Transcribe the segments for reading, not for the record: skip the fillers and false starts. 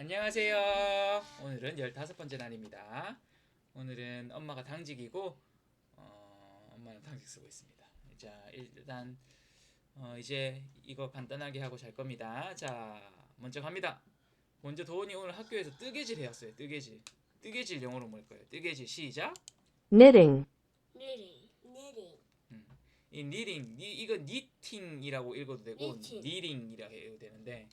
안녕하세요. 오늘은 15번째 날입니다. 오늘은 엄마가 당직이고 엄마는 당직 쓰고 있습니다. 자, 일단 이제 이거 간단하게 하고 잘 겁니다. 자, 먼저 갑니다. 먼저 도훈이 오늘 학교에서 뜨개질 해왔어요. 뜨개질. 뜨개질 영어로 뭘까요? 뜨개질 시작. knitting, 이 knitting, 이거 knitting이라고 읽어도 되고 knitting. knitting이라고 해도 되는데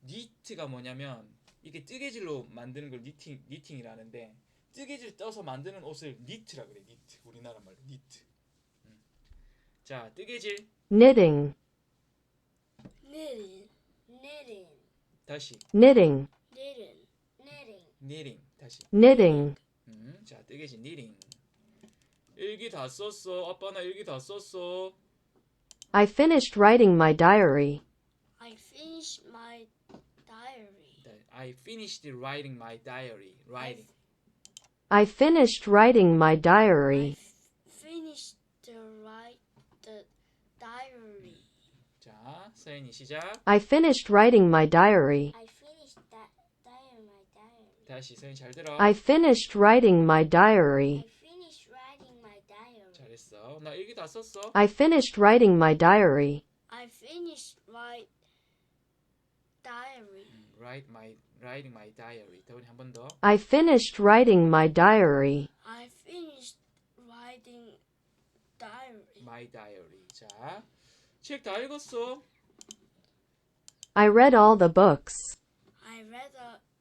knit가 뭐냐면 이게 뜨개질로 만드는 걸 knitting이라 하는데 뜨개질 떠서 만드는 옷을 knit라 그래. knit. 우리나라 말로 knit. 자, 뜨개질 knitting, 다시 knitting, knitting 다시. knitting. 자, 뜨개질 knitting. 일기 다 썼어. 아빠 나 일기 다 썼어. I finished writing my diary. I finished my diary. I finished writing my diary. Writing. I finished writing my diary. Finished to write the diary. 자, 서연이 시작. I finished writing my diary. I finished that my diary. 다시 서연이 잘 들어. I finished writing my diary. I finished writing my diary. 잘했어. 나 일기 다 썼어. I finished writing my diary. I finished my diary. writing my diary. 더우니 한 번 더. I finished writing my diary. I finished writing diary. my diary. 자, 책 다 읽었어. I read all the books. I read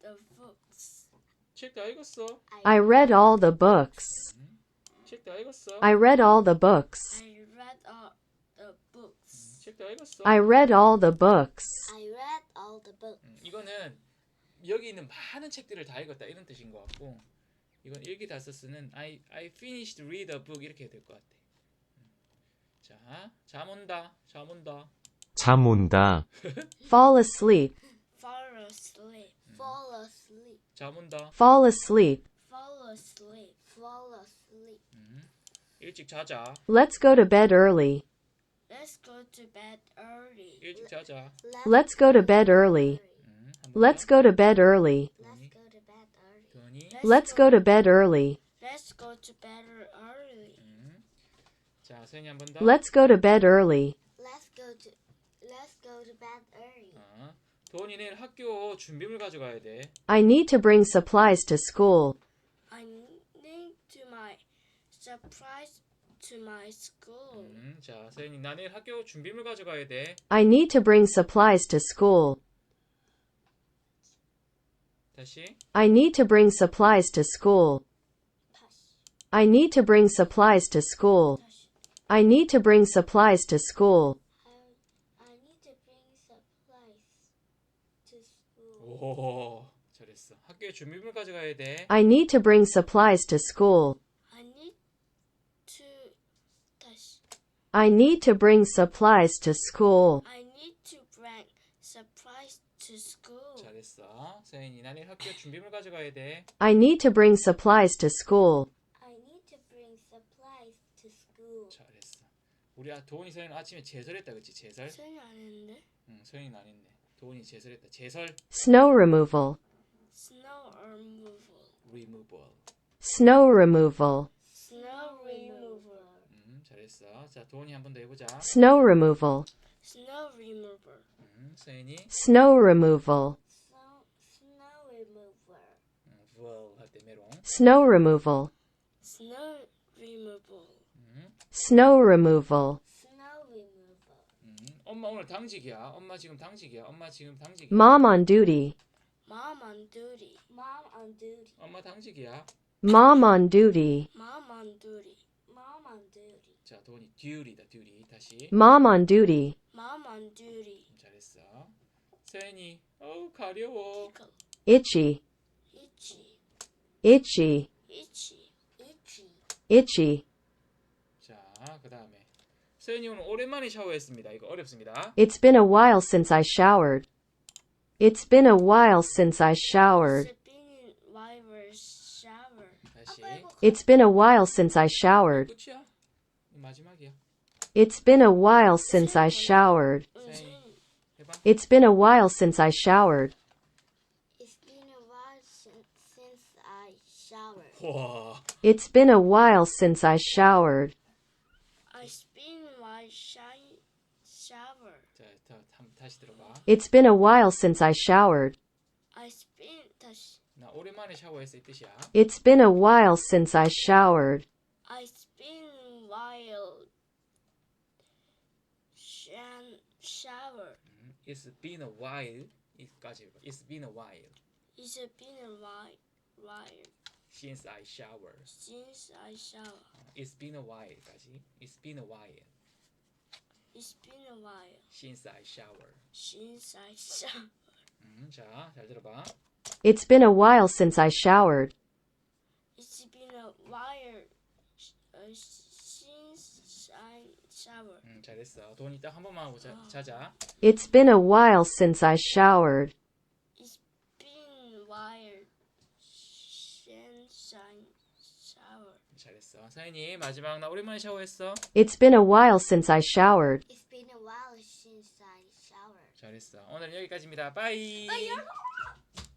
the books. 책 다 읽었어. I read all the books. 책 다 읽었어. I read all the books. I read all the books. 책 다 읽었어. I read all the books. I read all the books. 이거는 여기 있는 많은 책들을 다 읽었다 이런 뜻인 것 같고, 이건 일기 다 썼으는 I finished read a book 이렇게 될 것 같아. 자, 잠 온다. 잠 온다. 잠 온다. Fall asleep. Fall asleep. Fall asleep. 잠 온다. Fall asleep. Fall asleep. Fall asleep. 일찍 자자. Let's go to bed early. Let's go to bed early. 일찍 자자. Let's go to bed early. Let's go to bed early. Let's go to bed early. 도니. Let's go to bed early. Let's go to bed early. 자, 서연이 한 번 더. Let's go to bed early. Let's go to bed early. 도니 내일 학교 준비물 가져가야 돼. I need to bring supplies to school. I need to my surprise to my school. 자, 서연이 나 내일 학교 준비물 가져가야 돼. I need to bring supplies to school. 다시. I need to bring supplies to school. I need to bring supplies to school. I need to bring supplies to school. I need to bring supplies to school. 오, 잘했어. 학교에 준비물 가져가야 돼. I need to bring supplies to school. I need to dash. I need to bring supplies to school. I need to bring supplies to school. 잘했어. 서연이 나 내일 학교 준비물 가져가야 돼. I need to bring supplies to school. I need to bring supplies to school. 잘했어. 우리 도훈이 서연이 아침에 제설했다 그치? 제설? 생이 안 했는데? 서연이는 안 했네. 도훈이 제설했다. 제설. Snow removal. Snow removal. removal. Snow removal. Snow removal. 잘했어. 자, 도훈이 한 번 더 해보자. Snow removal. Snow removal. 서연이 Snow removal. Snow removal. well 할 때 메롱. Snow removal. Snow removal. Snow removal. Snow removal. 엄마 오늘 당직이야. 엄마 지금 당직이야. 엄마 지금 당직이야. Mom on duty. Mom on duty. Mom on duty. 엄마 당직이야. Mom on duty. Mom on duty. Mom on duty. 자, 도훈이 duty다. duty. 다시. Mom on duty. Mom on duty. 잘했어. 서연이 어우 가려워. Itchy. Itchy. Itchy. Itchy. Itchy. Itchy. 자, 그 다음에 서연이 오늘 오랜만에 샤워했습니다. 이거 어렵습니다. It's been a while since I showered. It's been a while since I showered. It's been while we shower. 다시. It's been a while since I showered. 끝이야. 마지막이야. It's been a while since I showered. 서연이 해봐. It's been a while since I showered. It's been 와. It's been a while since I showered. I've been my shower. 자, 다시 들어봐. It's been a while since I showered. I've been 다시. 나 오랜만에 샤워했어 이 뜻이야. It's been a while since I showered. I've been while shower. It's been a while. 이까지. It's been a while It's been a while since I showered. since I shower. It's been a while까지. It's been a while It's been a while since I showered. since I shower. 자, 잘 들어봐. It's been a while since I showered. It's been a while since I shower. 잘했어. 돈 이따 한 번만 하고 자자. It's been a while since I showered. It's been a while since I shower. 잘했어. 사연이 마지막 나 오랜만에 샤워했어. It's been a while since I showered. It's been a while since I showered. 잘했어. 오늘은 여기까지입니다. 빠이.